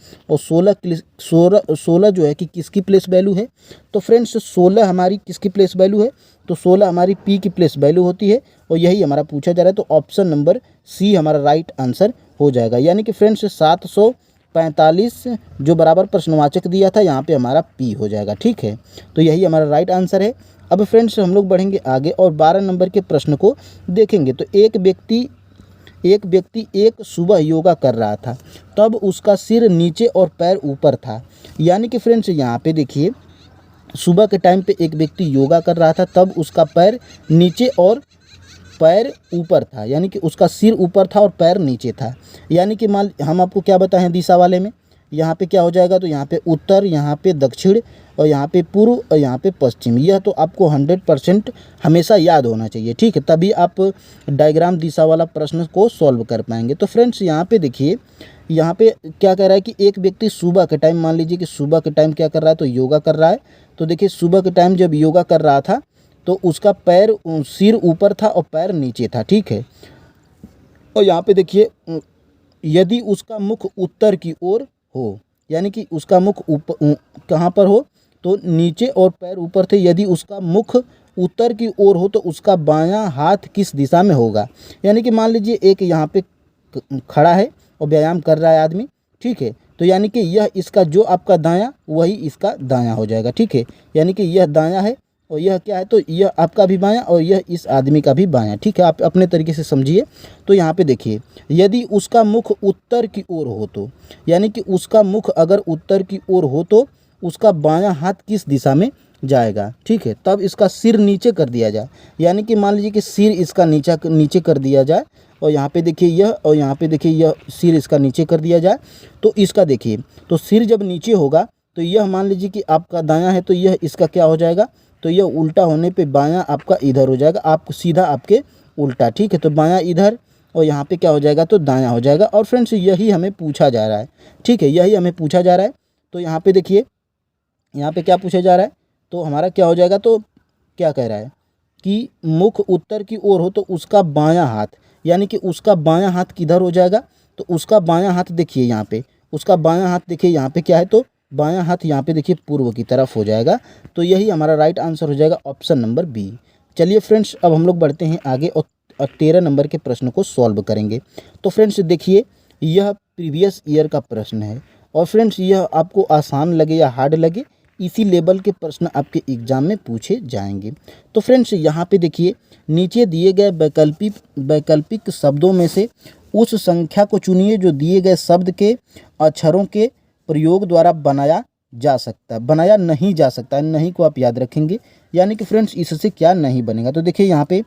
और 16 जो है कि किसकी प्लेस वैल्यू है, तो फ्रेंड्स 16 हमारी किसकी प्लेस वैल्यू है, तो 16 हमारी पी की प्लेस वैल्यू होती है और यही हमारा पूछा जा रहा है। तो ऑप्शन नंबर सी हमारा राइट आंसर हो जाएगा। यानी कि फ्रेंड्स 745 जो बराबर प्रश्नवाचक दिया था, यहाँ पे हमारा पी हो जाएगा, ठीक है। तो यही हमारा राइट आंसर है। अब फ्रेंड्स हम लोग बढ़ेंगे आगे और 12 नंबर के प्रश्न को देखेंगे। तो एक व्यक्ति एक सुबह योगा कर रहा था, तब उसका सिर नीचे और पैर ऊपर था। यानी कि फ्रेंड्स यहाँ पे देखिए सुबह के टाइम पे एक व्यक्ति योगा कर रहा था, तब उसका पैर नीचे और पैर ऊपर था, यानी कि उसका सिर ऊपर था और पैर नीचे था। यानी कि मान हम आपको क्या बताएं दिशा वाले में, यहाँ पे क्या हो जाएगा, तो यहाँ पे उत्तर, यहाँ पे दक्षिण और यहाँ पे पूर्व और यहाँ पे पश्चिम। यह तो आपको 100% हमेशा याद होना चाहिए, ठीक है, तभी आप डायग्राम दिशा वाला प्रश्न को सॉल्व कर पाएंगे। तो फ्रेंड्स यहाँ पे देखिए, यहाँ पे क्या कह रहा है कि एक व्यक्ति सुबह के टाइम, मान लीजिए कि सुबह के टाइम क्या कर रहा है, तो योगा कर रहा है। तो देखिए सुबह के टाइम जब योगा कर रहा था तो उसका सिर ऊपर था और पैर नीचे था, ठीक है। और यहाँ पे देखिए यदि उसका मुख उत्तर की ओर हो, यानी कि उसका मुख ऊपर कहाँ पर हो, तो नीचे और पैर ऊपर थे। यदि उसका मुख उत्तर की ओर हो तो उसका बायां हाथ किस दिशा में होगा। यानी कि मान लीजिए एक यहाँ पे खड़ा है और व्यायाम कर रहा है आदमी, ठीक है, तो यानी कि यह इसका जो आपका दायां वही इसका दायां हो जाएगा, ठीक है। यानी कि यह दायां है और यह क्या है, तो यह आपका भी बायां और यह इस आदमी का भी बायां, ठीक है। आप अपने तरीके से समझिए। तो यहाँ पे देखिए यदि उसका मुख उत्तर की ओर हो तो, यानी कि उसका मुख अगर उत्तर की ओर हो तो उसका बायां हाथ किस दिशा में जाएगा, ठीक है। तब इसका सिर नीचे कर दिया जाए, यानी कि मान लीजिए कि सिर इसका नीचे कर दिया जाए और यहाँ पे देखिए यह और यहाँ पे देखिए यह सिर इसका नीचे कर दिया जाए। तो इसका देखिए, तो सिर जब नीचे होगा तो यह मान लीजिए कि आपका दायां है, तो यह इसका क्या हो जाएगा, तो यह उल्टा होने पे बायां आपका इधर हो जाएगा, आप सीधा आपके उल्टा, ठीक है। तो बायां इधर और यहाँ पे क्या हो जाएगा, तो दायां हो जाएगा। और फ्रेंड्स यही हमें पूछा जा रहा है, ठीक है, यही हमें पूछा जा रहा है। तो यहाँ पे देखिए, यहाँ पे क्या पूछा जा रहा है, तो हमारा क्या हो जाएगा, तो क्या कह रहा है कि मुख उत्तर की ओर हो तो उसका बायां हाथ, यानी कि उसका बायां हाथ किधर हो जाएगा, तो उसका बायां हाथ देखिए यहाँ पे, उसका बायां हाथ देखिए यहाँ पे क्या है, तो बायां हाथ यहाँ पे देखिए पूर्व की तरफ हो जाएगा। तो यही हमारा राइट आंसर हो जाएगा ऑप्शन नंबर बी। चलिए फ्रेंड्स, अब हम लोग बढ़ते हैं आगे और 13 नंबर के प्रश्न को सॉल्व करेंगे। तो फ्रेंड्स देखिए, यह प्रीवियस ईयर का प्रश्न है और फ्रेंड्स यह आपको आसान लगे या हार्ड लगे, इसी लेवल के प्रश्न आपके एग्जाम में पूछे जाएंगे। तो फ्रेंड्स यहाँ पे देखिए, नीचे दिए गए वैकल्पिक शब्दों में से उस संख्या को चुनिए जो दिए गए शब्द के अक्षरों के प्रयोग द्वारा बनाया नहीं जा सकता है। नहीं को आप याद रखेंगे, यानी कि फ्रेंड्स इससे क्या नहीं बनेगा। तो देखिए यहाँ पे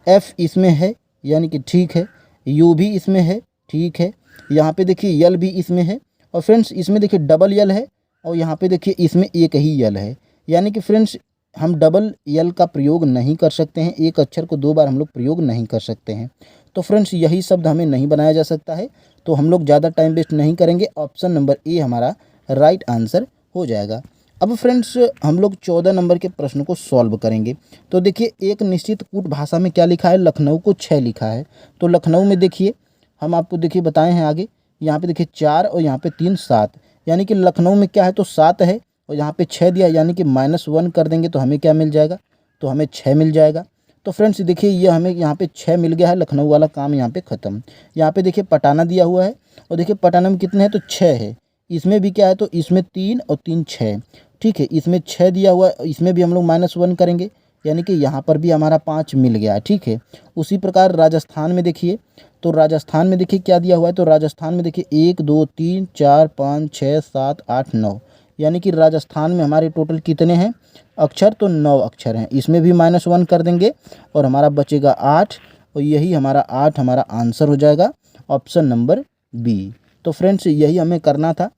एफ इसमें है, यानी कि ठीक है। यू भी इसमें है, ठीक है। यहाँ पे देखिए यल भी इसमें है और फ्रेंड्स इसमें देखिए डबल यल है और यहाँ पे देखिए इसमें एक ही यल है, यानी कि फ्रेंड्स हम डबल यल का प्रयोग नहीं कर सकते हैं। एक अक्षर को 2 बार हम लोग प्रयोग नहीं कर सकते हैं। तो फ्रेंड्स यही शब्द हमें नहीं बनाया जा सकता है। तो हम लोग ज़्यादा टाइम वेस्ट नहीं करेंगे, ऑप्शन नंबर ए हमारा राइट आंसर हो जाएगा। अब फ्रेंड्स हम लोग 14 नंबर के प्रश्न को सॉल्व करेंगे। तो देखिए, एक निश्चित कूट भाषा में क्या लिखा है, लखनऊ को 6 लिखा है। तो लखनऊ में देखिए हम आपको देखिए बताए हैं आगे, यहाँ पे देखिए 4 और यहाँ पे 3 7, यानी कि लखनऊ में क्या है तो 7 है और यहाँ पे 6 दिया, यानी कि -1 कर देंगे तो हमें क्या मिल जाएगा, तो हमें 6 मिल जाएगा। तो फ्रेंड्स देखिए ये हमें यहाँ पे 6 मिल गया है, लखनऊ वाला काम यहाँ पे ख़त्म। यहाँ पे देखिए पटाना दिया हुआ है और देखिए पटाना में कितने हैं तो 6 है। इसमें भी क्या है तो इसमें 3 और 3 6, ठीक है। इसमें 6 दिया हुआ है, इसमें भी हम लोग -1 करेंगे, यानी कि यहाँ पर भी हमारा 5 मिल गया है, ठीक है। उसी प्रकार राजस्थान में देखिए, तो राजस्थान में देखिए क्या दिया हुआ है, तो राजस्थान में देखिए 1 2 3 4 5 6 7 8 9, यानी कि राजस्थान में हमारे टोटल कितने हैं अक्षर, तो 9 अक्षर हैं। इसमें भी -1 कर देंगे और हमारा बचेगा 8 और यही हमारा 8 हमारा आंसर हो जाएगा, ऑप्शन नंबर बी। तो फ्रेंड्स यही हमें करना था,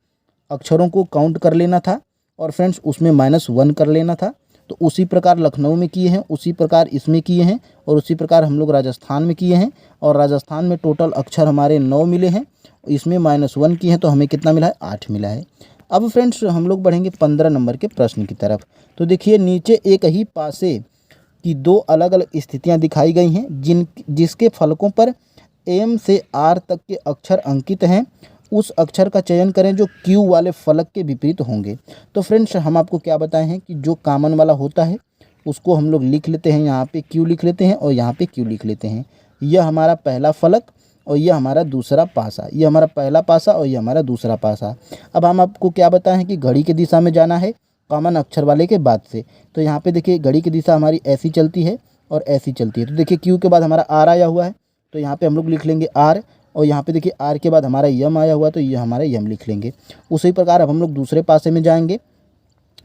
अक्षरों को काउंट कर लेना था और फ्रेंड्स उसमें -1 कर लेना था। तो उसी प्रकार लखनऊ में किए हैं, उसी प्रकार इसमें किए हैं और उसी प्रकार हम लोग राजस्थान में किए हैं। और राजस्थान में टोटल अक्षर हमारे 9 मिले हैं, इसमें -1 किए हैं तो हमें कितना मिला है, 8 मिला है। अब फ्रेंड्स हम लोग बढ़ेंगे 15 नंबर के प्रश्न की तरफ। तो देखिए, नीचे एक ही पासे की 2 अलग अलग स्थितियाँ दिखाई गई हैं जिसके फलकों पर एम से आर तक के अक्षर अंकित हैं। उस अक्षर का चयन करें जो क्यू वाले फलक के विपरीत होंगे। तो फ्रेंड्स हम आपको क्या बताए हैं कि जो कॉमन वाला होता है उसको हम लोग लिख लेते हैं, यहाँ पे क्यू लिख लेते हैं और यहाँ पे क्यू लिख लेते हैं। यह हमारा पहला फलक और यह हमारा दूसरा पासा, यह हमारा पहला पासा और यह हमारा दूसरा पासा। अब हम आपको क्या बताएं हैं कि घड़ी की दिशा में जाना है कॉमन अक्षर वाले के बाद से। तो यहाँ पे देखिए घड़ी की दिशा हमारी ऐसी चलती है और ऐसी चलती है। तो देखिए क्यू के बाद हमारा आर आया हुआ है, तो यहाँ पे हम लोग लिख लेंगे आर, और यहाँ पे देखिए आर के बाद हमारा यम आया हुआ है तो ये हमारा यम लिख लेंगे। उसी प्रकार अब हम लोग दूसरे पासे में जाएंगे,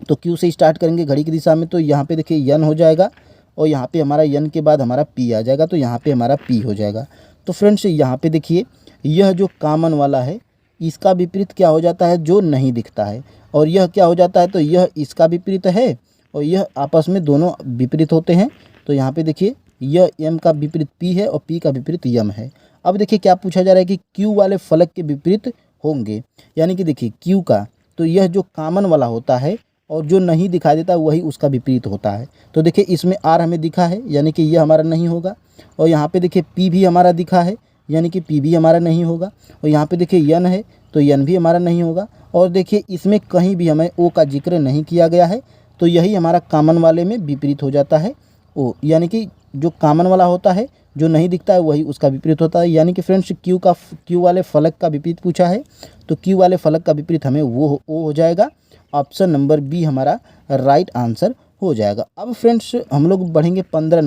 तो क्यू से स्टार्ट करेंगे घड़ी की दिशा में, तो यहाँ पे देखिए यन हो जाएगा और यहाँ पे हमारा यन के बाद हमारा पी आ जाएगा, तो यहाँ पे हमारा पी हो जाएगा। तो फ्रेंड्स यहाँ पे देखिए यह जो कॉमन वाला है इसका विपरीत क्या हो जाता है, जो नहीं दिखता है, और यह क्या हो जाता है तो यह इसका विपरीत है और यह आपस में दोनों विपरीत होते हैं। तो यहाँ पे देखिए यह एम का विपरीत पी है और पी का विपरीत यम है। अब देखिए क्या पूछा जा रहा है कि क्यू वाले फलक के विपरीत होंगे, यानी कि देखिए क्यू का तो यह जो कॉमन वाला होता है और जो नहीं दिखाई देता वही उसका विपरीत होता है। तो देखिए इसमें आर हमें दिखा है, यानी कि यह हमारा नहीं होगा, और यहाँ पे देखिए पी भी हमारा दिखा है, यानी कि पी भी हमारा नहीं होगा, और यहाँ पे देखिए यन है तो यन भी हमारा नहीं होगा, और देखिए इसमें कहीं भी हमें ओ का जिक्र नहीं किया गया है, तो यही हमारा कॉमन वाले में विपरीत हो जाता है ओ, यानी कि जो कॉमन वाला होता है जो नहीं दिखता है वही उसका विपरीत होता है। यानी कि फ्रेंड्स क्यू वाले फलक का विपरीत पूछा है, तो क्यू वाले फलक का विपरीत हमें वो ओ हो जाएगा, ऑप्शन नंबर बी हमारा राइट आंसर हो जाएगा। अब फ्रेंड्स हम लोग बढ़ेंगे 16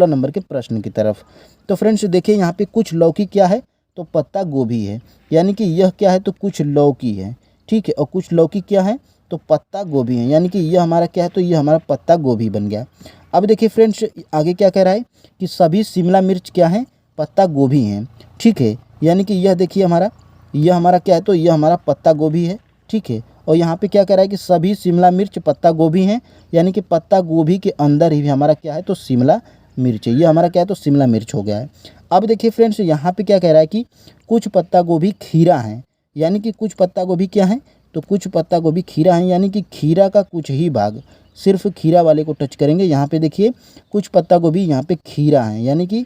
नंबर के प्रश्न की तरफ। तो फ्रेंड्स देखिए यहाँ पे कुछ लौकी क्या है तो पत्ता गोभी है, यानी कि यह क्या है तो कुछ लौकी है, ठीक है, और कुछ लौकी क्या है तो पत्ता गोभी है, यानी कि यह हमारा क्या है तो यह हमारा पत्ता गोभी बन गया। अब देखिए फ्रेंड्स आगे क्या कह रहा है कि सभी शिमला मिर्च क्या है पत्ता गोभी हैं, ठीक है, यानी कि यह देखिए यह हमारा क्या है तो यह हमारा पत्ता गोभी है, ठीक है। और यहाँ पे क्या कह रहा है कि सभी शिमला मिर्च पत्ता गोभी हैं, यानी कि पत्ता गोभी के अंदर ही हमारा क्या है तो शिमला मिर्च है, ये हमारा क्या है तो शिमला मिर्च हो गया है। अब देखिए फ्रेंड्स यहाँ पे क्या कह रहा है कि कुछ पत्ता गोभी खीरा है, यानी कि कुछ पत्ता गोभी क्या है तो कुछ पत्ता गोभी खीरा है, यानी कि खीरा का कुछ ही भाग, सिर्फ खीरा वाले को टच करेंगे। यहाँ पे देखिए कुछ पत्ता गोभी यहाँ पे खीरा है, यानी कि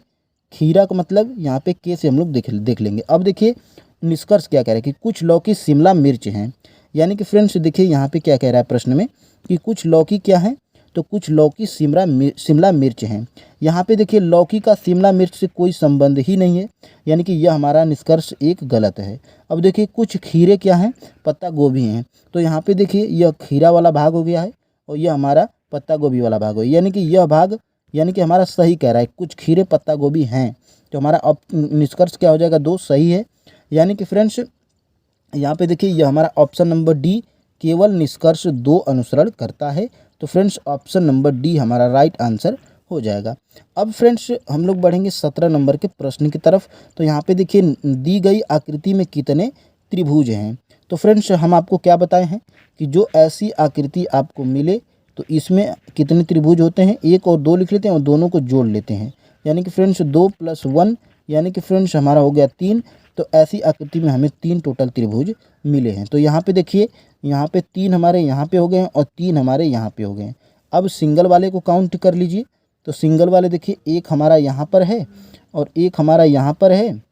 खीरा का मतलब यहाँ पे के से हम लोग देख लेंगे। अब देखिए निष्कर्ष क्या कह रहा है कि कुछ लौकी शिमला मिर्च हैं, यानी कि फ्रेंड्स देखिए यहाँ पे क्या कह रहा है प्रश्न में कि कुछ लौकी क्या है, तो कुछ लौकी शिमला मिर्च हैं। यहाँ पे देखिए लौकी का शिमला मिर्च से कोई संबंध ही नहीं है, यानी कि यह हमारा निष्कर्ष एक गलत है। अब देखिए कुछ खीरे क्या हैं, पत्ता गोभी हैं। तो यहाँ पे देखिए यह खीरा वाला भाग हो गया है और यह हमारा पत्ता गोभी वाला भाग हो गया, यानी कि यह भाग यानी कि हमारा सही कह रहा है, कुछ खीरे पत्ता गोभी हैं। तो हमारा अब निष्कर्ष क्या हो जाएगा, 2 सही है। यानी कि फ्रेंड्स यहाँ पे देखिए यह हमारा ऑप्शन नंबर डी केवल निष्कर्ष 2 अनुसरण करता है। तो फ्रेंड्स ऑप्शन नंबर डी हमारा राइट आंसर हो जाएगा। अब फ्रेंड्स हम लोग बढ़ेंगे 17 नंबर के प्रश्न की तरफ। तो यहाँ पे देखिए दी गई आकृति में कितने त्रिभुज हैं। तो फ्रेंड्स हम आपको क्या बताए हैं कि जो ऐसी आकृति आपको मिले तो इसमें कितने त्रिभुज होते हैं, 1 और 2 लिख लेते हैं और दोनों को जोड़ लेते हैं, यानी कि फ्रेंड्स 2 + 1 यानी कि फ्रेंड्स हमारा हो गया 3। तो ऐसी आकृति में हमें 3 टोटल त्रिभुज मिले हैं। तो यहाँ पे देखिए यहाँ पे 3 हमारे यहाँ पे हो गए हैं और 3 हमारे यहाँ पे हो गए हैं। अब सिंगल वाले को काउंट कर लीजिए। तो सिंगल वाले देखिए एक हमारा यहाँ पर है और एक हमारा यहाँ पर है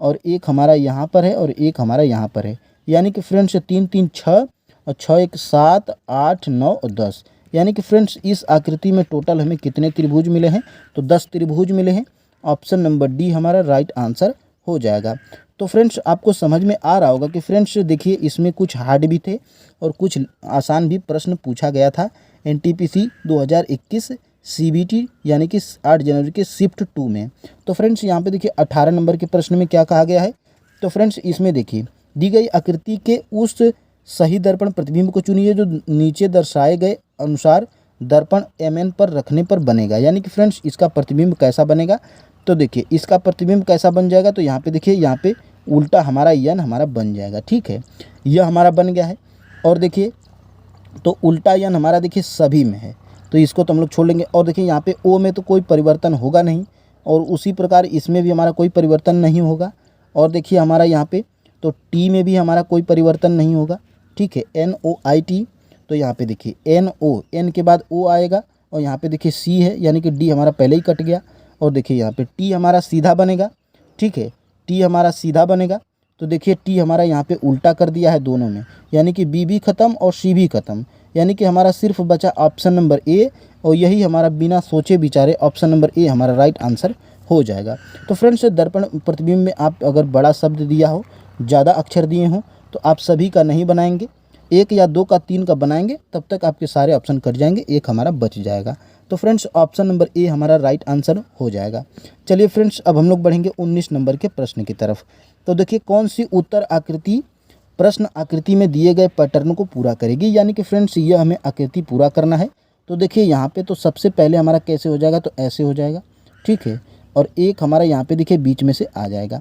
और एक हमारा यहाँ पर है और एक हमारा यहाँ पर है, यानी कि फ्रेंड्स 3 3 6 और 6 1 7 8 9 और 10, यानी कि फ्रेंड्स इस आकृति में टोटल हमें कितने त्रिभुज मिले हैं, तो 10 त्रिभुज मिले हैं। ऑप्शन नंबर डी हमारा राइट आंसर हो जाएगा। तो फ्रेंड्स आपको समझ में आ रहा होगा कि फ्रेंड्स देखिए इसमें कुछ हार्ड भी थे और कुछ आसान भी प्रश्न पूछा गया था एनटीपीसी 2021 सीबीटी यानी कि 8 जनवरी के शिफ्ट 2 में। तो फ्रेंड्स यहाँ पे देखिए 18 नंबर के प्रश्न में क्या कहा गया है। तो फ्रेंड्स इसमें देखिए दी गई आकृति के उस सही दर्पण प्रतिबिंब को चुनिए जो नीचे दर्शाए गए अनुसार दर्पण MN पर रखने पर बनेगा, यानी कि फ्रेंड्स इसका प्रतिबिंब कैसा बनेगा। तो देखिए इसका प्रतिबिंब कैसा बन जाएगा, तो यहाँ पे देखिए यहाँ पे उल्टा हमारा यन हमारा बन जाएगा, ठीक है, यह हमारा बन गया है। और देखिए तो उल्टा यन हमारा देखिए सभी में है, तो इसको तो हम लोग छोड़ लेंगे। और देखिए यहाँ पे ओ में तो कोई परिवर्तन होगा नहीं और उसी प्रकार इसमें भी हमारा कोई परिवर्तन नहीं होगा। और देखिए हमारा यहाँ पे तो टी में भी हमारा कोई परिवर्तन नहीं होगा, ठीक है, NOIT। तो यहाँ पे देखिए NO N के बाद O आएगा और यहाँ पे देखिए C है, यानी कि D हमारा पहले ही कट गया। और देखिए यहाँ पे T हमारा सीधा बनेगा, ठीक है, T हमारा सीधा बनेगा। तो देखिए T हमारा यहाँ पे उल्टा कर दिया है दोनों में, यानी कि B भी ख़त्म और C भी ख़त्म, यानी कि हमारा सिर्फ बचा ऑप्शन नंबर A और यही हमारा बिना सोचे विचारे ऑप्शन नंबर A हमारा राइट आंसर हो जाएगा। तो फ्रेंड्स दर्पण प्रतिबिंब में आप अगर बड़ा शब्द दिया हो, ज़्यादा अक्षर दिए हों, तो आप सभी का नहीं बनाएंगे, 1 या 2 का 3 का बनाएंगे, तब तक आपके सारे ऑप्शन कट जाएंगे, एक हमारा बच जाएगा। तो फ्रेंड्स ऑप्शन नंबर A हमारा राइट आंसर हो जाएगा। चलिए फ्रेंड्स अब हम लोग बढ़ेंगे 19 नंबर के प्रश्न की तरफ। तो देखिए कौन सी उत्तर आकृति प्रश्न आकृति में दिए गए पैटर्न को पूरा करेगी, यानी कि फ्रेंड्स यह हमें आकृति पूरा करना है। तो देखिए यहाँ पे तो सबसे पहले हमारा कैसे हो जाएगा, तो ऐसे हो जाएगा, ठीक है, और एक हमारा यहाँ पे देखिए बीच में से आ जाएगा।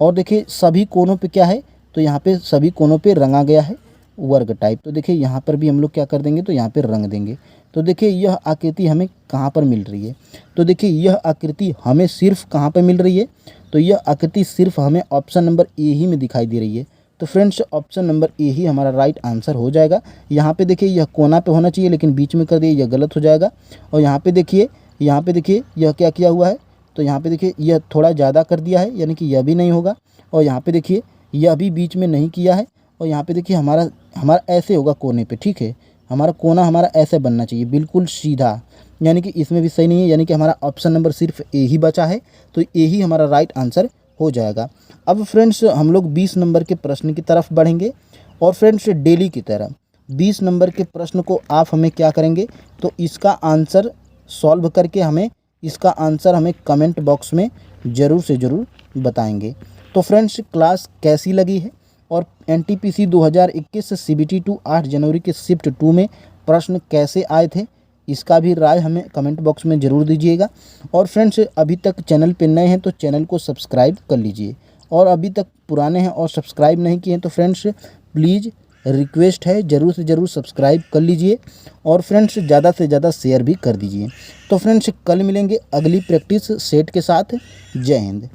और देखिए सभी कोनों पे क्या है, तो यहाँ पे सभी कोनों पे रंगा गया है वर्ग टाइप। तो देखिए यहाँ पर भी हम लोग क्या कर देंगे, तो यहाँ पे रंग देंगे। तो देखिए यह आकृति हमें कहाँ पर मिल रही है, तो देखिए यह आकृति हमें सिर्फ कहाँ पर मिल रही है, तो यह आकृति सिर्फ हमें ऑप्शन नंबर A ही में दिखाई दे रही है। तो फ्रेंड्स ऑप्शन नंबर A ही हमारा राइट आंसर हो जाएगा। यहाँ पे देखिए यह कोना पे होना चाहिए लेकिन बीच में कर दिए, यह गलत हो जाएगा। और यहाँ पे देखिए यह क्या किया हुआ है, तो यहाँ पे देखिए यह थोड़ा ज़्यादा कर दिया है, यानी कि यह भी नहीं होगा। और यहाँ पे देखिए यह भी बीच में नहीं किया है। और यहाँ पे देखिए हमारा ऐसे होगा कोने पे, ठीक है, हमारा कोना हमारा ऐसे बनना चाहिए बिल्कुल सीधा, यानी कि इसमें भी सही नहीं है, यानी कि हमारा ऑप्शन नंबर सिर्फ A ही बचा है। तो A ही हमारा राइट आंसर हो जाएगा। अब फ्रेंड्स हम लोग 20 नंबर के प्रश्न की तरफ बढ़ेंगे। और फ्रेंड्स डेली की तरह 20 नंबर के प्रश्न को आप हमें क्या करेंगे, तो इसका आंसर सॉल्व करके इसका आंसर हमें कमेंट बॉक्स में ज़रूर से ज़रूर बताएंगे। तो फ्रेंड्स क्लास कैसी लगी है और NTPC 2021 CBT 2 8 जनवरी के शिफ्ट 2 में प्रश्न कैसे आए थे, इसका भी राय हमें कमेंट बॉक्स में ज़रूर दीजिएगा। और फ्रेंड्स अभी तक चैनल पर नए हैं तो चैनल को सब्सक्राइब कर लीजिए, और अभी तक पुराने हैं और सब्सक्राइब नहीं किए हैं तो फ्रेंड्स प्लीज़ रिक्वेस्ट है, ज़रूर से ज़रूर सब्सक्राइब कर लीजिए और फ्रेंड्स ज़्यादा से ज़्यादा शेयर भी कर दीजिए। तो फ्रेंड्स कल मिलेंगे अगली प्रैक्टिस सेट के साथ। जय हिंद।